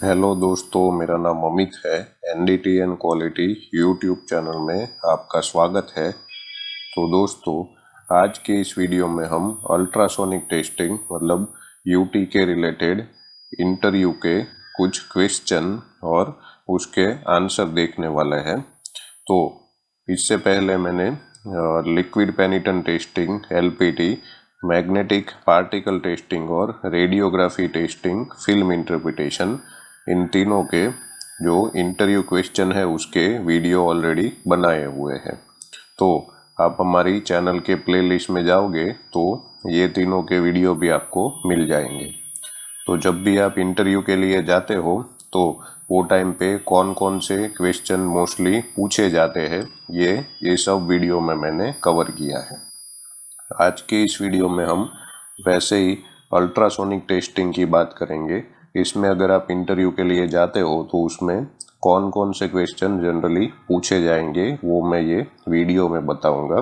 Hello दोस्तों, मेरा नाम अमित है। NDT and quality YouTube channel में आपका स्वागत है। तो दोस्तों, आज के इस वीडियो में हम अल्ट्रासोनिक टेस्टिंग मतलब यूटी के रिलेटेड इंटरव्यू के कुछ क्वेश्चन और उसके आंसर देखने वाले हैं। तो इससे पहले मैंने liquid penetrant testing LPT, magnetic particle testing और रेडियोग्राफी टेस्टिंग फिल्म इंटरप्रिटेशन, इन तीनों के जो इंटरव्यू क्वेश्चन है उसके वीडियो ऑलरेडी बनाए हुए हैं। तो आप हमारी चैनल के प्लेलिस्ट में जाओगे तो ये तीनों के वीडियो भी आपको मिल जाएंगे। तो जब भी आप इंटरव्यू के लिए जाते हो तो वो टाइम पे कौन कौन से क्वेश्चन मोस्टली पूछे जाते हैं, ये सब वीडियो में मैंने कवर किया है। आज के इस वीडियो में हम वैसे ही अल्ट्रासोनिक टेस्टिंग की बात करेंगे। इसमें अगर आप इंटरव्यू के लिए जाते हो तो उसमें कौन कौन से क्वेश्चन जनरली पूछे जाएंगे वो मैं ये वीडियो में बताऊंगा।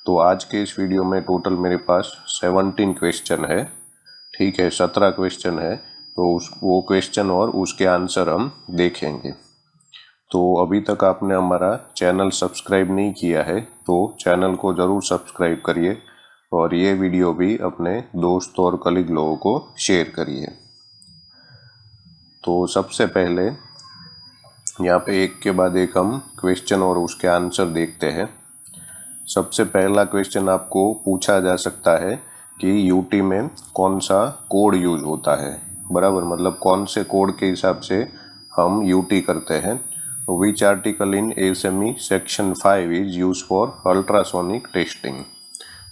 तो आज के इस वीडियो में टोटल मेरे पास 17 क्वेश्चन है। ठीक है, 17 क्वेश्चन है। तो वो क्वेश्चन और उसके आंसर हम देखेंगे। तो अभी तक आपने हमारा चैनल सब्सक्राइब नहीं किया है तो चैनल को ज़रूर सब्सक्राइब करिए और ये वीडियो भी अपने दोस्तों और कलीग लोगों को शेयर करिए। तो सबसे पहले यहाँ पे एक के बाद एक हम क्वेश्चन और उसके आंसर देखते हैं। सबसे पहला क्वेश्चन आपको पूछा जा सकता है कि यूटी में कौन सा कोड यूज होता है, बराबर, मतलब कौन से कोड के हिसाब से हम यूटी करते हैं। Which article in ASME section 5 is use for ultrasonic testing.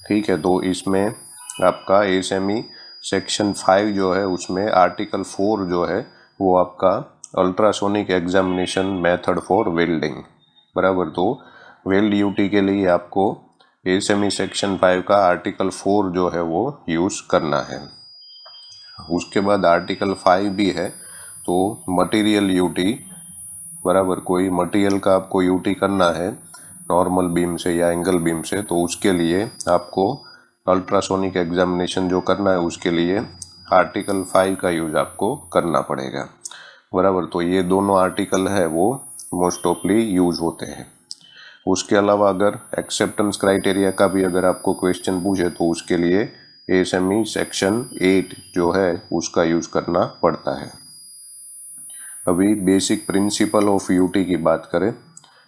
ठीक है, तो इसमें आपका एएसएमई सेक्शन 5 जो है उसमें आर्टिकल 4 जो है वो आपका ultrasonic examination method for welding, बराबर। तो वेल्ड यूटी के लिए आपको एएसएमई सेक्शन 5 का आर्टिकल 4 जो है वो यूज़ करना है। उसके बाद आर्टिकल 5 भी है तो मटेरियल यूटी, बराबर, कोई मटेरियल का आपको यूटी करना है नॉर्मल बीम से या एंगल बीम से, तो उसके लिए आपको अल्ट्रासोनिक एग्जामिनेशन जो करना है उसके लिए आर्टिकल 5 का यूज आपको करना पड़ेगा, बराबर। तो ये दोनों आर्टिकल है वो मोस्ट ऑफली यूज होते हैं। उसके अलावा अगर एक्सेप्टेंस क्राइटेरिया का भी अगर आपको क्वेश्चन पूछे तो उसके लिए एएसएमई सेक्शन 8 जो है उसका यूज करना पड़ता है। अभी बेसिक प्रिंसिपल ऑफ यूटी की बात करें,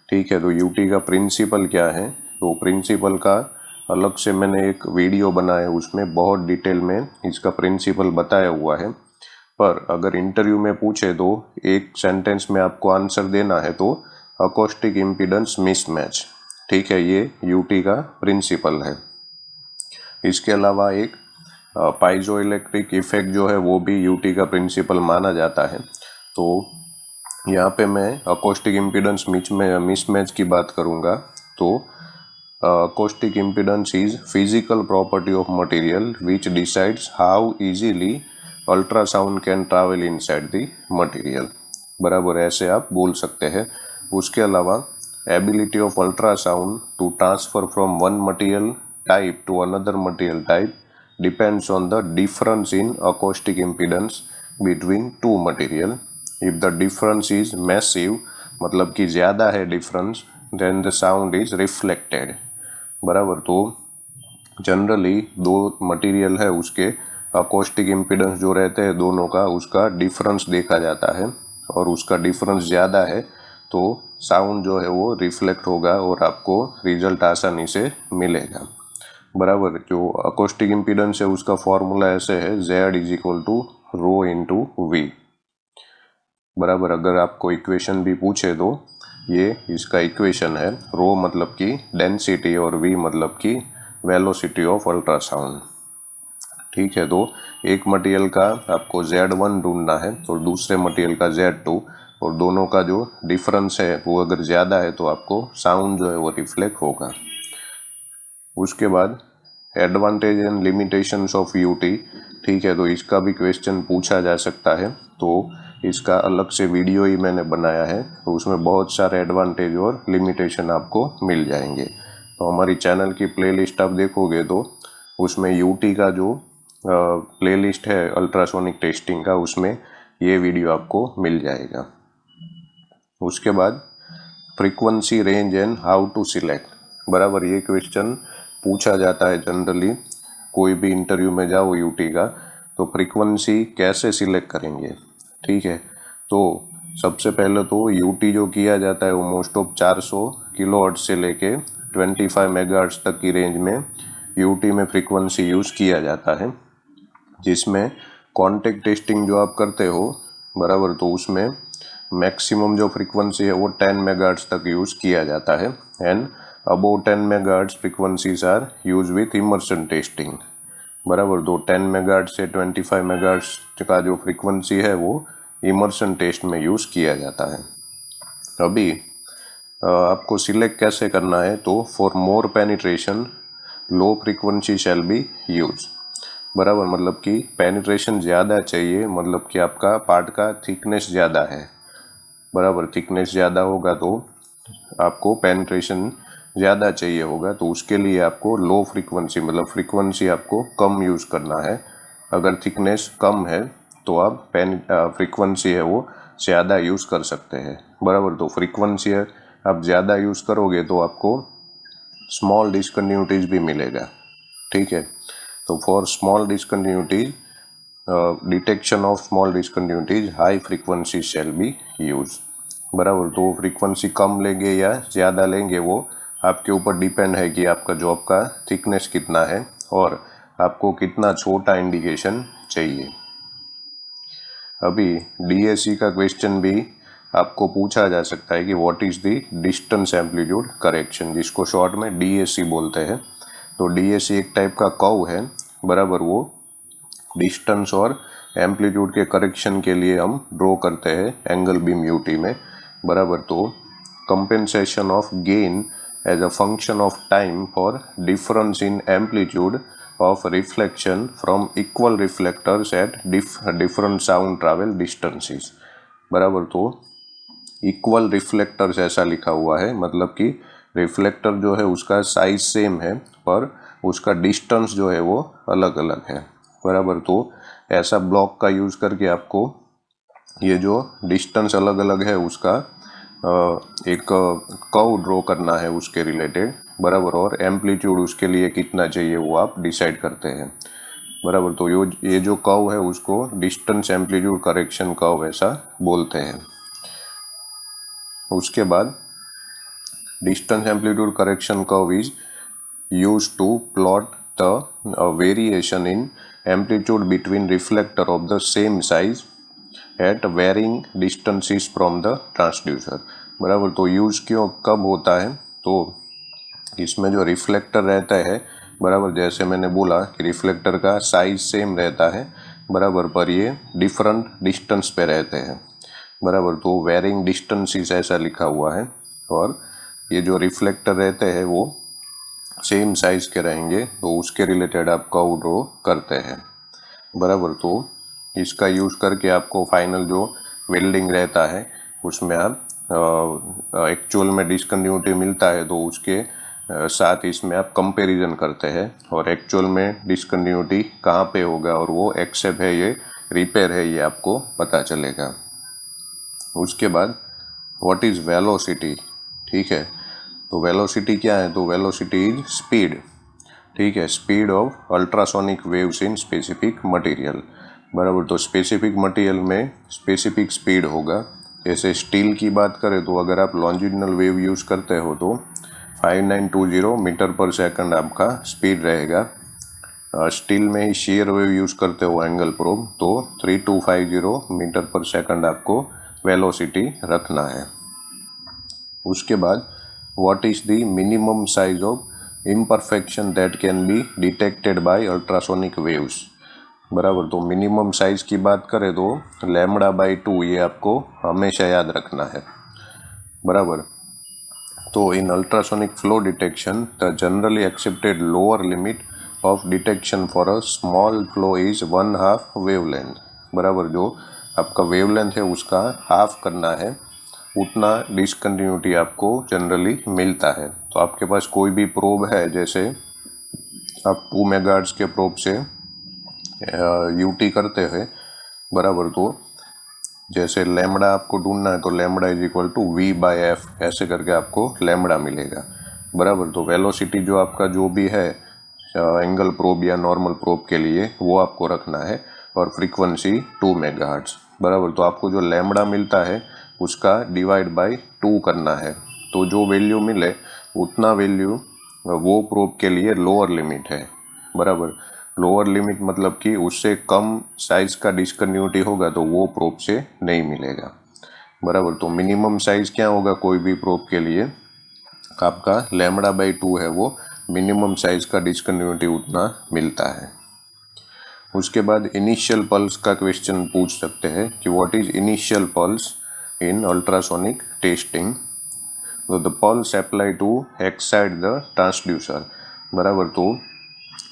ठीक है, तो यूटी का प्रिंसिपल क्या है, तो प्रिंसिपल का अलग से मैंने एक वीडियो बनाया, उसमें बहुत डिटेल में इसका प्रिंसिपल बताया हुआ है। पर अगर इंटरव्यू में पूछे तो एक सेंटेंस में आपको आंसर देना है तो अकोस्टिक इम्पीडेंस मिसमैच, ठीक है, ये यूटी का प्रिंसिपल है। इसके अलावा एक पाइजो इलेक्ट्रिक इफेक्ट जो है वो भी यूटी का प्रिंसिपल माना जाता है। तो यहाँ पे मैं अकोस्टिक इम्पीडेंस मिसमैच की बात करूँगा। तो acoustic impedance is physical property of material which decides how easily ultrasound can travel inside the material, बराबर, ऐसे आप बोल सकते हैं। उसके अलावा ability of ultrasound to transfer from one material type to another material type depends on the difference in acoustic impedance between two material. If the difference is massive, मतलब कि ज़्यादा है difference, then the sound is reflected, बराबर। तो generally दो material है उसके acoustic impedance जो रहते हैं दोनों का, उसका डिफरेंस देखा जाता है और उसका डिफरेंस ज़्यादा है तो साउंड जो है वो रिफ्लेक्ट होगा और आपको रिजल्ट आसानी से मिलेगा, बराबर। जो अकोस्टिक इम्पीडेंस है उसका फॉर्मूला ऐसे है, Z is equal to rho into V, बराबर। अगर आपको इक्वेशन भी पूछे तो ये इसका इक्वेशन है। रो मतलब कि डेंसिटी और वी मतलब कि वेलोसिटी ऑफ अल्ट्रासाउंड, ठीक है। तो एक मटेरियल का आपको Z1 ढूंढना है तो दूसरे मटेरियल का Z2, और दोनों का जो डिफरेंस है वो अगर ज़्यादा है तो आपको साउंड जो है वो रिफ्लेक्ट होगा। उसके बाद advantage and limitations of UT, ठीक है, तो इसका भी क्वेश्चन पूछा जा सकता है। तो इसका अलग से वीडियो ही मैंने बनाया है तो उसमें बहुत सारे एडवांटेज और लिमिटेशन आपको मिल जाएंगे। तो हमारी चैनल की प्लेलिस्ट आप देखोगे तो उसमें यूटी का जो प्लेलिस्ट है अल्ट्रासोनिक टेस्टिंग का, उसमें ये वीडियो आपको मिल जाएगा। उसके बाद frequency range and how to select, बराबर ये क्वेश्चन पूछा जाता है जनरली, कोई भी इंटरव्यू में जाओ यूटी का, तो फ्रीक्वेंसी कैसे सिलेक्ट करेंगे। ठीक है, तो सबसे पहले तो यूटी जो किया जाता है वो मोस्ट ऑफ 400 किलोहर्ट्ज से लेके 25 मेगाहर्ट्ज तक की रेंज में यूटी में फ्रीक्वेंसी यूज़ किया जाता है, जिसमें कॉन्टेक्ट टेस्टिंग जो आप करते हो, बराबर, तो उसमें मैक्सिमम जो फ्रीक्वेंसी है वो 10 मेगाहर्ट्ज तक यूज़ किया जाता है and above 10 megahertz frequencies are use with immersion testing, बराबर। तो 10 मेगाहर्ट्ज से 25 मेगाहर्ट्ज का जो फ्रीक्वेंसी है वो इमर्सन टेस्ट में यूज़ किया जाता है। अभी आपको सिलेक्ट कैसे करना है, तो for more penetration low frequency shall be use, बराबर, मतलब कि पेनिट्रेशन ज़्यादा चाहिए, मतलब कि आपका पार्ट का थिकनेस ज़्यादा है, बराबर, थिकनेस ज़्यादा होगा तो आपको पेनिट्रेशन ज़्यादा चाहिए होगा, तो उसके लिए आपको लो फ्रीक्वेंसी, मतलब फ्रीक्वेंसी आपको कम यूज़ करना है। अगर थिकनेस कम है तो आप फ्रीक्वेंसी है वो ज़्यादा यूज़ कर सकते हैं, बराबर। तो फ्रीक्वेंसी आप ज़्यादा यूज़ करोगे तो आपको स्मॉल डिसकंटिन्यूटीज भी मिलेगा। ठीक है, तो for small discontinuities detection of small discontinuities high frequency shall be use, बराबर। तो फ्रीक्वेंसी कम लेंगे या ज़्यादा लेंगे वो आपके ऊपर डिपेंड है कि आपका जॉब का थिकनेस कितना है और आपको कितना छोटा इंडिकेशन चाहिए। अभी डीएससी का क्वेश्चन भी आपको पूछा जा सकता है कि what is the distance amplitude correction, जिसको शॉर्ट में डीएससी बोलते हैं। तो डीएससी एक टाइप का कर्व है, बराबर, वो डिस्टेंस और एम्पलीट्यूड के करेक्शन के लिए हम ड्रॉ करते हैं एंगल बीम यूटी में, बराबर। तो compensation of gain as a function of time for difference in amplitude of reflection from equal reflectors at different sound travel distances, बराबर। तो इक्वल रिफ्लेक्टर्स ऐसा लिखा हुआ है, मतलब कि रिफ्लेक्टर जो है उसका साइज सेम है पर उसका डिस्टेंस जो है वो अलग अलग है, बराबर। तो ऐसा ब्लॉक का यूज़ करके आपको ये जो डिस्टेंस अलग अलग है उसका एक कर्व ड्रॉ करना है उसके रिलेटेड, बराबर, और एम्पलीट्यूड उसके लिए कितना चाहिए वो आप डिसाइड करते हैं, बराबर। तो ये जो कर्व है उसको डिस्टेंस एम्पलीट्यूड करेक्शन कर्व ऐसा बोलते हैं। उसके बाद distance amplitude correction curve is used to plot the variation in amplitude between reflector of the same size at varying distances from the transducer, बराबर। तो यूज क्यों कब होता है, तो इसमें जो रिफ्लेक्टर रहता है, बराबर, जैसे मैंने बोला कि रिफ्लेक्टर का साइज सेम रहता है, बराबर, पर ये डिफरेंट डिस्टेंस पे रहते हैं, बराबर। तो वेरिंग डिस्टेंसेस ऐसा लिखा हुआ है और ये जो रिफ्लेक्टर रहते हैं वो सेम साइज के रहेंगे, तो उसके रिलेटेड आप कर्व ड्रॉ करते हैं, बराबर। तो इसका यूज़ करके आपको फाइनल जो वेल्डिंग रहता है उसमें आप एक्चुअल में डिसकंटिन्यूटी मिलता है तो उसके साथ इसमें आप कंपैरिजन करते हैं और एक्चुअल में डिसकंटिन्यूटी कहाँ पे होगा और वो एक्सेप्ट है ये रिपेयर है ये आपको पता चलेगा। उसके बाद व्हाट इज़ वेलोसिटी, ठीक है, तो वेलोसिटी क्या है, तो वेलोसिटी इज स्पीड, ठीक है, speed of ultrasonic waves in specific material, बराबर। तो स्पेसिफिक मटेरियल में स्पेसिफिक स्पीड होगा, जैसे स्टील की बात करें तो अगर आप लॉन्जिट्यूडिनल वेव यूज़ करते हो तो 5920 मीटर पर सेकंड आपका स्पीड रहेगा। स्टील में ही शेयर वेव यूज़ करते हो एंगल प्रोब तो 3250 मीटर पर सेकंड आपको वेलोसिटी रखना है। उसके बाद what is the minimum size of imperfection that can be detected by ultrasonic waves, बराबर। तो मिनिमम साइज की बात करें तो λ/2 ये आपको हमेशा याद रखना है, बराबर। तो in ultrasonic flaw detection the generally accepted lower limit of detection for a small flaw is 1/2 wavelength, बराबर। जो आपका वेवलेंथ है उसका हाफ करना है, उतना डिसकंटिन्यूटी आपको जनरली मिलता है। तो आपके पास कोई भी प्रोब है, जैसे आप 2 मेगाहर्ट्ज के प्रोब से यूटी करते हैं, बराबर, तो जैसे लैम्बडा आपको ढूंढना है तो lambda is equal to V by F, ऐसे करके आपको लैम्बडा मिलेगा, बराबर। तो वेलोसिटी जो आपका जो भी है एंगल प्रोब या नॉर्मल प्रोब के लिए वो आपको रखना है, और फ्रीक्वेंसी 2 मेगाहर्ट्ज, बराबर। तो आपको जो लैम्बडा मिलता है उसका डिवाइड बाय 2 करना है, तो जो वैल्यू मिले उतना वैल्यू वो प्रोब के लिए लोअर लिमिट है, बराबर। लोअर लिमिट मतलब कि उससे कम साइज का डिस्कन्टिन्यूटी होगा तो वो प्रोब से नहीं मिलेगा, बराबर। तो मिनिमम साइज क्या होगा कोई भी प्रोब के लिए, आपका लैम्बडा बाई 2 है, वो मिनिमम साइज का डिस्कन्टिन्यूटी उतना मिलता है। उसके बाद इनिशियल पल्स का क्वेश्चन पूछ सकते हैं कि what is initial pulse in ultrasonic testing. तो the pulse apply to excite the transducer, बराबर। तो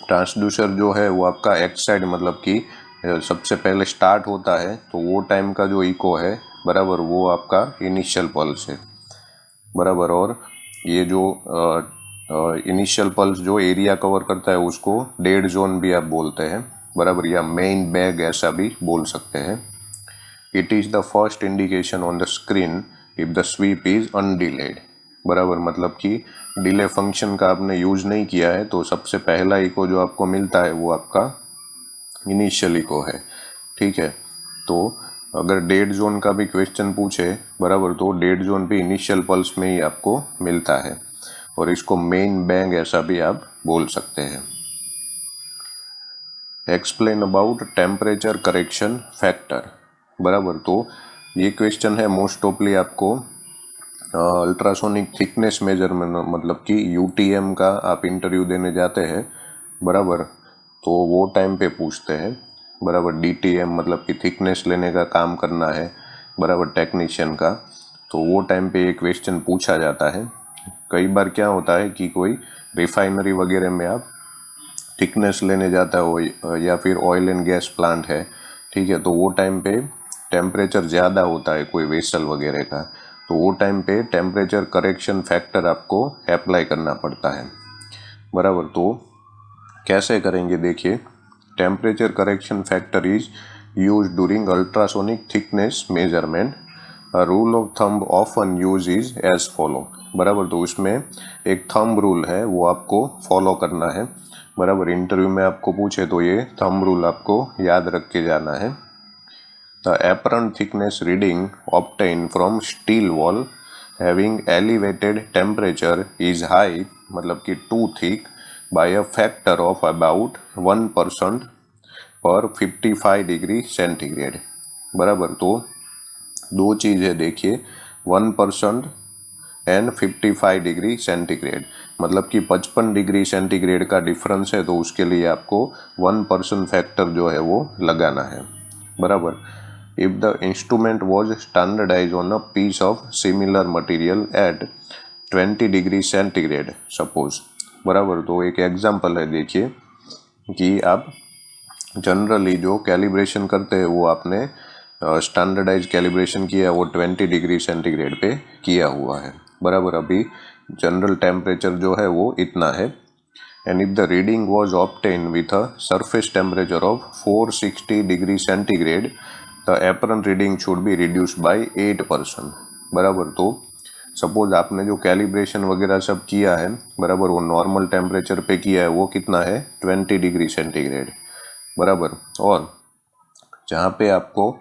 ट्रांसड्यूसर जो है वो आपका एक्साइट मतलब कि सबसे पहले स्टार्ट होता है, तो वो टाइम का जो इको है, बराबर, वो आपका इनिशियल पल्स है, बराबर। और ये जो इनिशियल पल्स जो एरिया कवर करता है उसको डेड जोन भी आप बोलते हैं, बराबर, या मेन बैग ऐसा भी बोल सकते हैं। It is the first indication on the screen if the sweep is undelayed, बराबर। मतलब कि डिले फंक्शन का आपने यूज नहीं किया है तो सबसे पहला इको जो आपको मिलता है वो आपका इनिशियल इको है, ठीक है। तो अगर डेड जोन का भी क्वेश्चन पूछे, बराबर, तो डेड जोन भी इनिशियल पल्स में ही आपको मिलता है, और इसको मेन बैंग ऐसा भी आप बोल सकते हैं। Explain about temperature correction factor, बराबर। तो ये क्वेश्चन है मोस्ट ऑफली आपको अल्ट्रासोनिक थिकनेस मेजरमेंट मतलब कि यूटीएम का आप इंटरव्यू देने जाते हैं, बराबर, तो वो टाइम पे पूछते हैं, बराबर। डीटीएम मतलब कि थिकनेस लेने का काम करना है, बराबर, टेक्नीशियन का, तो वो टाइम पे ये क्वेश्चन पूछा जाता है। कई बार क्या होता है कि कोई रिफाइनरी वगैरह में आप थिकनेस लेने जाता हो या फिर ऑयल एंड गैस प्लांट है, ठीक है, तो वो टाइम पे टेम्परेचर ज़्यादा होता है कोई वेसल वगैरह का, तो वो टाइम पे टेम्परेचर करेक्शन फैक्टर आपको अप्लाई करना पड़ता है, बराबर। तो कैसे करेंगे देखिए, temperature correction factor is use during ultrasonic thickness measurement. Rule of thumb often use is as follow, बराबर। तो उसमें एक थंब रूल है वो आपको फॉलो करना है, बराबर। इंटरव्यू में आपको पूछे तो ये थंब रूल आपको याद रख के जाना है। The apparent thickness reading obtained from steel wall having elevated temperature is high मतलब कि too thick by a factor of about 1% पर 55 डिग्री सेंटीग्रेड, बराबर। तो दो चीज़ है देखिए, 1% एंड 55 डिग्री सेंटीग्रेड, मतलब कि 55 डिग्री सेंटीग्रेड का डिफरेंस है, तो उसके लिए आपको 1% फैक्टर जो है वो लगाना है, बराबर। If the instrument was standardize on a piece of similar material at 20 degree centigrade suppose, बराबर। तो एक एग्जांपल है देखिए कि आप जनरली जो कैलिब्रेशन करते हैं वो आपने स्टैंडर्डाइज कैलिब्रेशन किया है, वो 20 डिग्री सेंटीग्रेड पे किया हुआ है, बराबर। अभी जनरल टेम्परेचर जो है वो इतना है। And if the reading was obtain with a surface temperature of 460 degree centigrade the apparent reading should be reduced by 8%, बराबर। तो सपोज आपने जो कैलिब्रेशन वगैरह सब किया है, बराबर, वो नॉर्मल टेम्परेचर पे किया है, वो कितना है 20 डिग्री सेंटीग्रेड, बराबर। और जहाँ पे आपको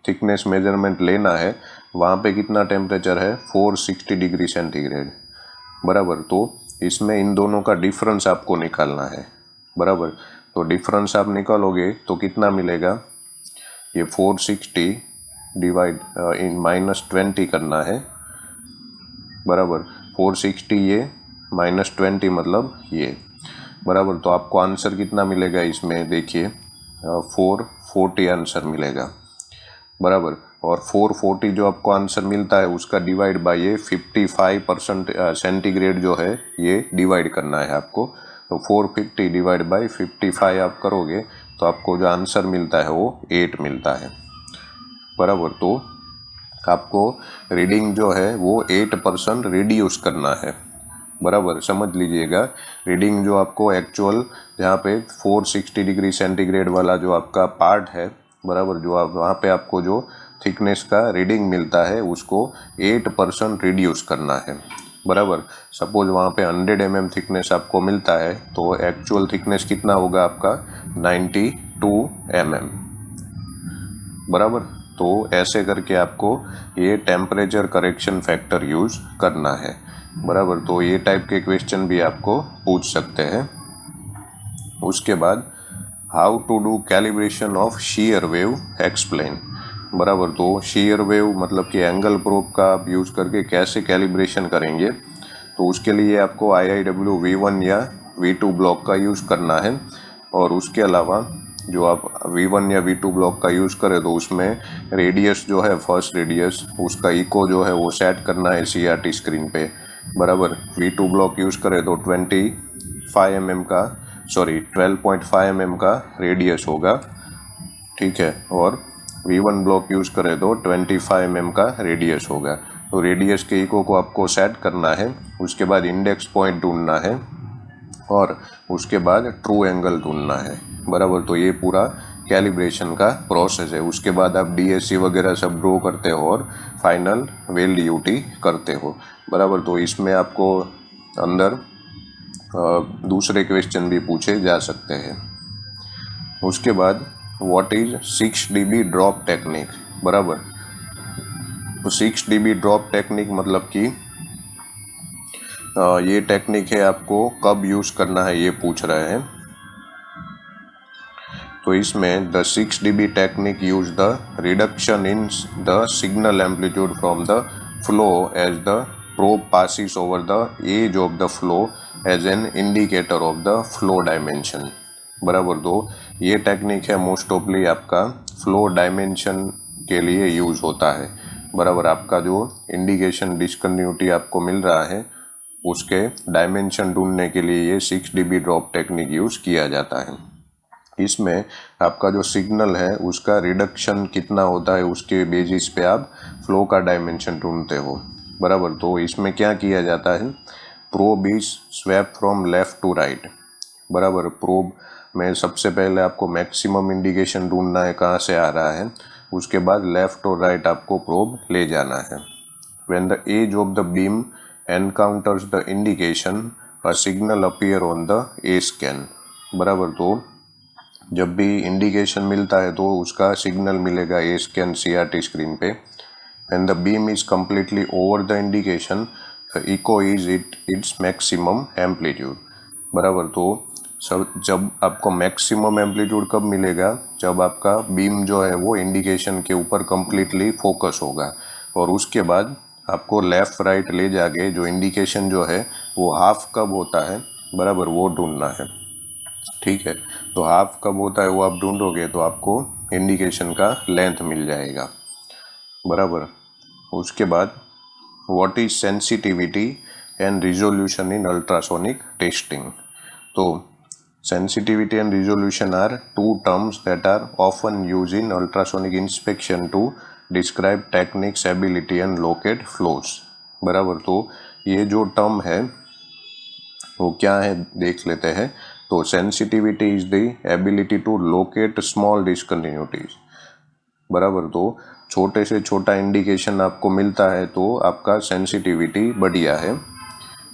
थिकनेस मेजरमेंट लेना है वहाँ पे कितना टेम्परेचर है 460 डिग्री सेंटीग्रेड, बराबर। तो इसमें इन दोनों का डिफरेंस आपको निकालना है, बराबर। तो डिफरेंस आप निकालोगे तो कितना मिलेगा, ये 460 डिवाइड इन -20 करना है, बराबर। 460 ये -20 मतलब ये, बराबर। तो आपको आंसर कितना मिलेगा इसमें देखिए 440 आंसर मिलेगा, बराबर। और 440 जो आपको आंसर मिलता है उसका डिवाइड बाय ये 55% सेंटीग्रेड जो है ये डिवाइड करना है आपको, तो 450 डिवाइड बाय 55 आप करोगे तो आपको जो आंसर मिलता है वो 8 मिलता है, बराबर। तो आपको रीडिंग जो है वो 8% रिड्यूस करना है, बराबर। समझ लीजिएगा, रीडिंग जो आपको एक्चुअल जहाँ पे 460 डिग्री सेंटीग्रेड वाला जो आपका पार्ट है बराबर। जो आप वहाँ पे आपको जो थिकनेस का रीडिंग मिलता है उसको 8% रिड्यूस करना है, बराबर। सपोज वहाँ पे 100 mm थिकनेस आपको मिलता है तो एक्चुअल थिकनेस कितना होगा आपका 92 mm, बराबर। तो ऐसे करके आपको ये टेम्परेचर करेक्शन फैक्टर यूज करना है, बराबर। तो ये टाइप के क्वेश्चन भी आपको पूछ सकते हैं। उसके बाद how to do calibration of shear wave explain, बराबर। तो शीयर वेव मतलब कि एंगल प्रोब का आप यूज करके कैसे कैलिब्रेशन करेंगे, तो उसके लिए आपको IIW V1 या V2 ब्लॉक का यूज करना है। और उसके अलावा जो आप V1 या V2 ब्लॉक का यूज करें तो उसमें रेडियस जो है फर्स्ट रेडियस उसका इको जो है वो सेट करना है CRT स्क्रीन पे, बराबर। V2 ब्लॉक यूज करें तो 12.5 mm का रेडियस होगा, ठीक है। और V1 ब्लॉक यूज करें तो 25 mm का रेडियस होगा। तो रेडियस के इको को आपको सेट करना है, उसके बाद इंडेक्स पॉइंट ढूंढना है और उसके बाद ट्रू एंगल ढूंढना है, बराबर। तो ये पूरा कैलिब्रेशन का प्रोसेस है। उसके बाद आप DSC वगैरह सब ड्रॉ करते हो और फाइनल वेल ड्यूटी करते हो, बराबर। तो इसमें आपको अंदर दूसरे क्वेश्चन भी पूछे जा सकते हैं। उसके बाद what is 6 dB drop technique, बराबर। तो 6 dB ड्रॉप टेक्निक मतलब कि ये टेक्निक है आपको कब यूज करना है ये पूछ रहे हैं। तो इसमें the 6 dB technique use the reduction in the signal amplitude from the flaw as the probe passes over the edge of the flaw as an indicator of the flaw dimension, बराबर। तो ये टेक्निक है most ऑफली आपका flow dimension के लिए use होता है, बराबर। आपका जो इंडिकेशन डिस्कन्टिन्यूटी आपको मिल रहा है उसके डायमेंशन ढूंढने के लिए ये 6 dB ड्रॉप टेक्निक यूज किया जाता है। इसमें आपका जो सिग्नल है उसका रिडक्शन कितना होता है उसके बेसिस पे आप फ्लो का डायमेंशन ढूंढते हो, बराबर। तो इसमें क्या किया जाता है, probe is swap from left to right, बराबर। प्रोब में सबसे पहले आपको मैक्सिमम इंडिकेशन ढूंढना है कहाँ से आ रहा है, उसके बाद लेफ्ट और राइट आपको प्रोब ले जाना है। When the edge of the beam encounters the indication a signal appear on the A scan, बराबर। तो जब भी इंडिकेशन मिलता है तो उसका सिग्नल मिलेगा ए स्कैन CRT स्क्रीन पे। And the beam is completely over the indication, the echo is its maximum amplitude, बराबर। तो जब आपको मैक्सिमम एम्पलीट्यूड कब मिलेगा, जब आपका बीम जो है वो इंडिकेशन के ऊपर कम्प्लीटली फोकस होगा। और उसके बाद आपको लेफ्ट राइट ले जाके जो इंडिकेशन जो है वो हाफ कब होता है, बराबर, वो ढूंढना है, ठीक है। तो हाफ कब होता है वो आप ढूंढोगे तो आपको इंडिकेशन का लेंथ मिल जाएगा, बराबर। उसके बाद what is sensitivity and resolution in ultrasonic testing. तो sensitivity and resolution are two terms that are often used in ultrasonic inspection to describe techniques, ability and locate flows, बराबर। तो ये जो टर्म है वो क्या है देख लेते हैं। तो sensitivity is the ability to locate small discontinuities, बराबर। तो छोटे से छोटा इंडिकेशन आपको मिलता है तो आपका सेंसिटिविटी बढ़िया है।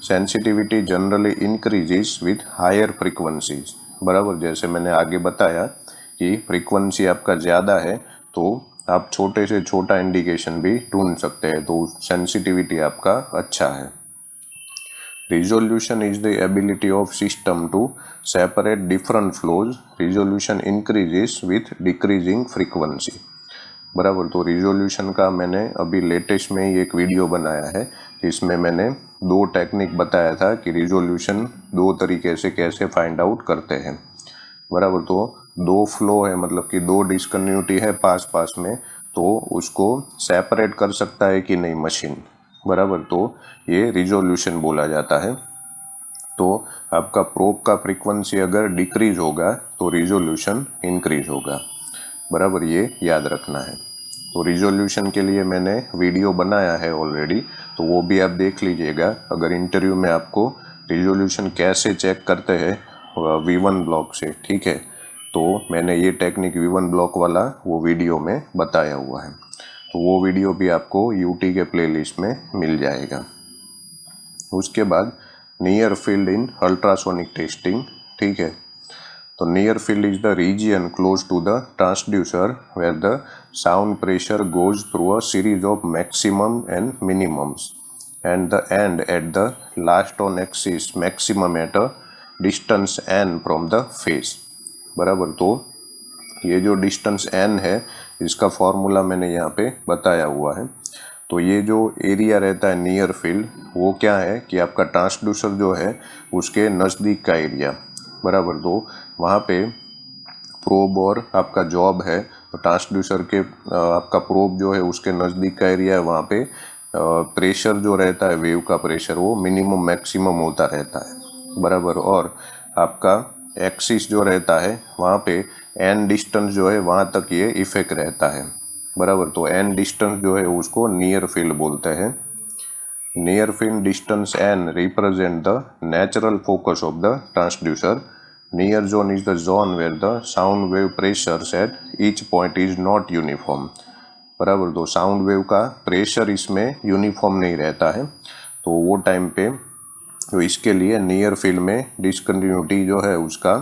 Sensitivity generally increases with higher frequencies, बराबर। जैसे मैंने आगे बताया कि फ्रीक्वेंसी आपका ज़्यादा है तो आप छोटे से छोटा इंडिकेशन भी ढूंढ सकते हैं, तो सेंसिटिविटी आपका अच्छा है। Resolution is the ability of system to separate different flaws, resolution increases with decreasing frequency, बराबर। तो रिजोल्यूशन का मैंने अभी लेटेस्ट में ही एक वीडियो बनाया है जिसमें मैंने दो टेक्निक बताया था कि रिजोल्यूशन दो तरीके से कैसे फाइंड आउट करते हैं, बराबर। तो दो फ्लो है मतलब कि दो डिसकन्टिन्यूटी है पास पास में, तो उसको सेपरेट कर सकता है कि नहीं मशीन, बराबर। तो ये रिजोल्यूशन बोला जाता है। तो आपका प्रोब का फ्रीक्वेंसी अगर डिक्रीज होगा तो रिजोल्यूशन इंक्रीज होगा, बराबर, ये याद रखना है। तो रिजोल्यूशन के लिए मैंने वीडियो बनाया है ऑलरेडी, तो वो भी आप देख लीजिएगा अगर इंटरव्यू में आपको रिजोल्यूशन कैसे चेक करते हैं V1 ब्लॉक से, ठीक है। तो मैंने ये टेक्निक V1 ब्लॉक वाला वो वीडियो में बताया हुआ है, तो वो वीडियो भी आपको यूटी के प्लेलिस्ट में मिल जाएगा। उसके बाद near field in ultrasonic testing, ठीक है। तो near field is the region close to the transducer where the sound pressure goes through a series of maximum and minimums and the end at the last on axis maximum at a distance n from the face, बराबर। तो ये जो distance n है इसका formula मैंने यहाँ पे बताया हुआ है। तो ये जो एरिया रहता है नियर फील्ड वो क्या है कि आपका ट्रांसड्यूसर जो है उसके नज़दीक का एरिया, बराबर। तो वहाँ पे प्रोब और आपका जॉब है, तो ट्रांसड्यूसर के आपका प्रोब जो है उसके नज़दीक का एरिया है, वहाँ पे प्रेशर जो रहता है वेव का प्रेशर वो मिनिमम मैक्सिमम होता रहता है, बराबर। और आपका एक्सिस जो रहता है वहाँ पे एन डिस्टेंस जो है वहाँ तक ये इफेक्ट रहता है, बराबर। तो एन डिस्टेंस जो है उसको नियर फील्ड बोलते हैं। Near field distance an represent the natural focus of the transducer. Near zone is the zone where the sound wave pressure at each point is not uniform, बराबर। तो sound wave का pressure इसमें uniform नहीं रहता है, तो वो time पे तो इसके लिए नियर फील्ड में डिसकंटिन्यूटी जो है उसका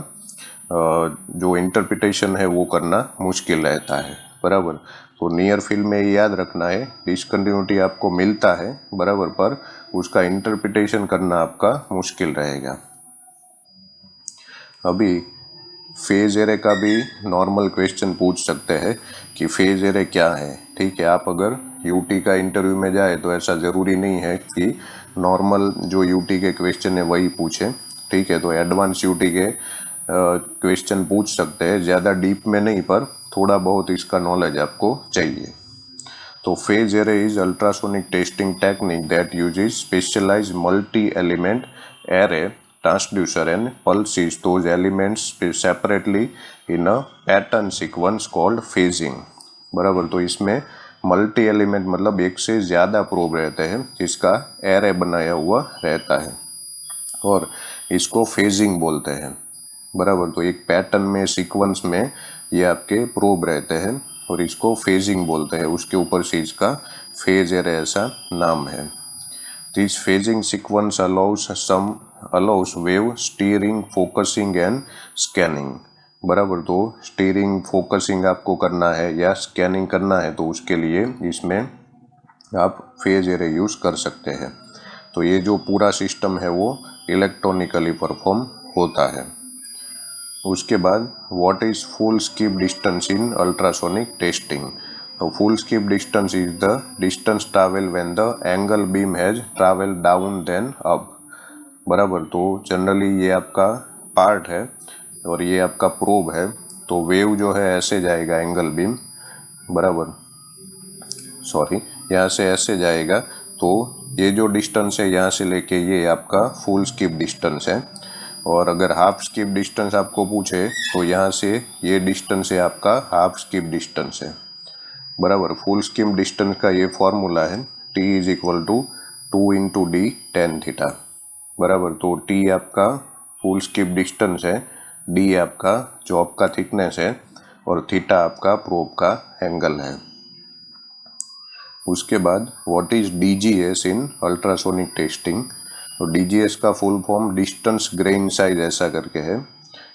जो इंटरप्रिटेशन है वो करना मुश्किल रहता है, बराबर। तो नियर फील्ड में याद रखना है डिसकंटिन्यूटी आपको मिलता है, बराबर, पर उसका इंटरप्रिटेशन करना आपका मुश्किल रहेगा। अभी फेज एरे का भी नॉर्मल क्वेश्चन पूछ सकते हैं कि फेज एरे क्या है, ठीक है। आप अगर यूटी का इंटरव्यू में जाए तो ऐसा ज़रूरी नहीं है कि नॉर्मल जो यूटी के क्वेश्चन है वही पूछे, ठीक है। तो एडवांस यूटी के क्वेश्चन पूछ सकते हैं, ज़्यादा डीप में नहीं पर थोड़ा बहुत इसका नॉलेज आपको चाहिए। तो phase array is ultrasonic testing technique that uses specialized multi element array transducer and pulses those elements separately in a pattern sequence called phasing, बराबर। तो इसमें मल्टी एलिमेंट मतलब एक से ज़्यादा प्रोब रहते हैं जिसका एरे बनाया हुआ रहता है और इसको फेजिंग बोलते हैं, बराबर। तो एक पैटर्न में सीक्वेंस में ये आपके प्रोब रहते हैं और इसको फेजिंग बोलते हैं, उसके ऊपर से इसका फेज एरे ऐसा नाम है। This phasing sequence allows wave steering, focusing and scanning, बराबर। तो स्टीयरिंग फोकसिंग आपको करना है या स्कैनिंग करना है तो उसके लिए इसमें आप फेज एरे यूज़ कर सकते हैं। तो ये जो पूरा सिस्टम है वो इलेक्ट्रॉनिकली परफॉर्म होता है। उसके बाद what is full skip distance in ultrasonic testing. तो full skip distance is the distance travel when the angle beam has travel down then up, बराबर। तो जनरली ये आपका पार्ट है और ये आपका प्रोब है, तो वेव जो है ऐसे जाएगा एंगल बीम, बराबर, सॉरी यहाँ से ऐसे जाएगा। तो ये जो डिस्टेंस है यहाँ से लेके ये आपका फुल स्किप डिस्टेंस है, और अगर हाफ स्किप डिस्टेंस आपको पूछे तो यहाँ से ये डिस्टेंस है आपका हाफ स्किप डिस्टेंस है, बराबर। फुल स्किप डिस्टेंस का ये फॉर्मूला है t is equal to 2 into D tan theta, बराबर। तो t आपका फुल स्किप डिस्टेंस है, d आपका जॉब का थिकनेस है और थीटा आपका प्रोब का एंगल है। उसके बाद what is DGS in ultrasonic testing. तो DGS का full form distance grain size ऐसा करके है।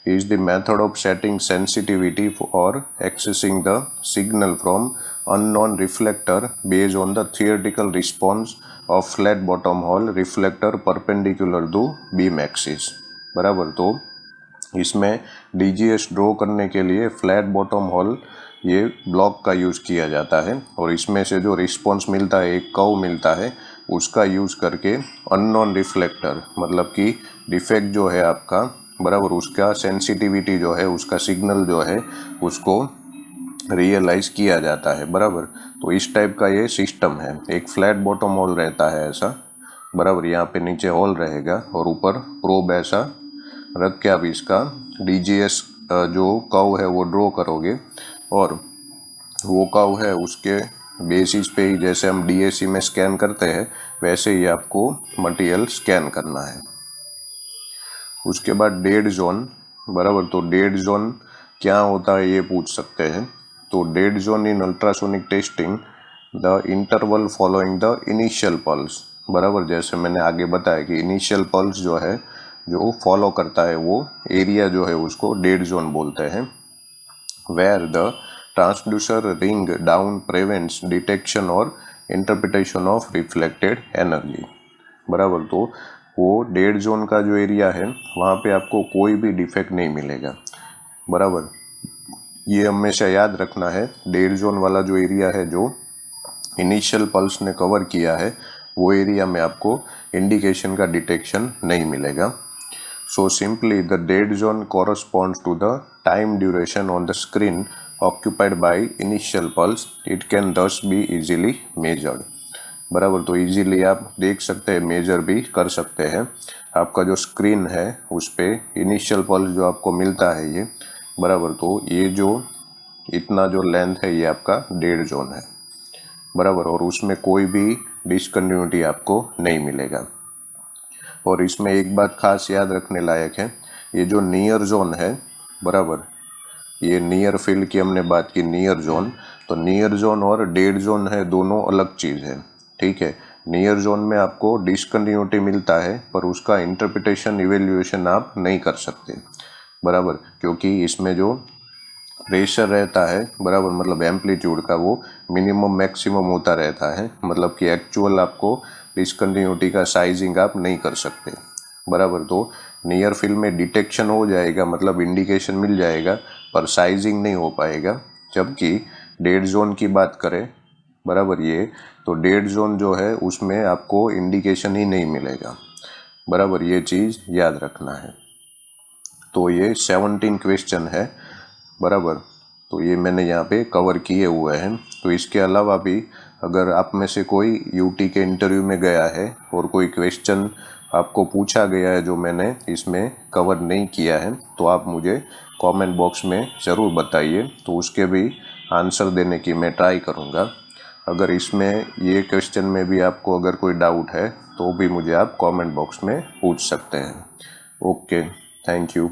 is the method of setting sensitivity or accessing the signal from unknown reflector based on the theoretical response of flat bottom hole reflector perpendicular to beam axis, बराबर। तो इसमें DGS draw करने के लिए flat bottom whole ये block का use किया जाता है और इसमें से जो रिस्पॉन्स मिलता है एक कर्व मिलता है उसका यूज़ करके अननोन रिफ्लेक्टर मतलब कि डिफेक्ट जो है आपका, बराबर, उसका सेंसिटिविटी जो है उसका सिग्नल जो है उसको रियलाइज किया जाता है, बराबर। तो इस टाइप का ये सिस्टम है। एक फ्लैट बॉटम होल रहता है ऐसा, बराबर, यहाँ पे नीचे होल रहेगा और ऊपर प्रोब ऐसा रख के आप इसका DGS जो कर्व है वो ड्रॉ करोगे और वो कर्व है उसके बेसिस पे ही जैसे हम DAC में स्कैन करते हैं वैसे ही आपको मटेरियल स्कैन करना है। उसके बाद डेड जोन, बराबर। तो डेड जोन क्या होता है ये पूछ सकते हैं। तो dead zone in ultrasonic testing the interval following the initial pulse, बराबर। जैसे मैंने आगे बताया कि इनिशियल पल्स जो है जो फॉलो करता है वो एरिया जो है उसको डेड जोन बोलते हैं। Where the transducer ring down prevents detection और इंटरप्रिटेशन ऑफ रिफ्लेक्टेड एनर्जी, बराबर। तो वो डेड जोन का जो एरिया है वहाँ पे आपको कोई भी डिफेक्ट नहीं मिलेगा, बराबर। ये हमेशा याद रखना है, डेड जोन वाला जो एरिया है जो इनिशियल पल्स ने कवर किया है वो एरिया में आपको इंडिकेशन का डिटेक्शन नहीं मिलेगा। So simply the dead zone corresponds to the time duration on the screen occupied by initial pulse, it can thus be easily measured, बराबर। तो इजीली आप देख सकते हैं, मेजर भी कर सकते हैं। आपका जो स्क्रीन है उस पर इनिशियल पल्स जो आपको मिलता है ये, बराबर। तो ये जो इतना जो लेंथ है ये आपका डेड जोन है, बराबर। और उसमें कोई भी डिसकंटिन्यूटी आपको नहीं मिलेगा। और इसमें एक बात खास याद रखने लायक है, ये जो नियर जोन है, बराबर, ये नियर फील्ड की हमने बात की, नियर जोन। तो नियर जोन और डेड जोन है दोनों अलग चीज़ है, ठीक है। नियर जोन में आपको डिसकंटिन्यूटी मिलता है पर उसका इंटरप्रिटेशन इवेल्युएशन आप नहीं कर सकते, बराबर, क्योंकि इसमें जो प्रेशर रहता है, बराबर, मतलब एम्पलीट्यूड का वो मिनिमम मैक्सिमम होता रहता है, मतलब कि एक्चुअल आपको डिसकंटिन्यूटी का साइजिंग आप नहीं कर सकते, बराबर। तो नियर फील्ड में डिटेक्शन हो जाएगा, मतलब इंडिकेशन मिल जाएगा, पर साइजिंग नहीं हो पाएगा। जबकि डेड जोन की बात करें, बराबर, ये तो डेड जोन जो है उसमें आपको इंडिकेशन ही नहीं मिलेगा, बराबर। ये चीज़ याद रखना है। तो ये 17 क्वेश्चन है, बराबर। तो ये मैंने यहाँ पे कवर किए हुए हैं। तो इसके अलावा भी अगर आप में से कोई यूटी के इंटरव्यू में गया है और कोई क्वेश्चन आपको पूछा गया है जो मैंने इसमें कवर नहीं किया है, तो आप मुझे कमेंट बॉक्स में ज़रूर बताइए, तो उसके भी आंसर देने की मैं ट्राई करूँगा। अगर इसमें ये क्वेश्चन में भी आपको अगर कोई डाउट है तो भी मुझे आप कमेंट बॉक्स में पूछ सकते हैं। Okay, thank you.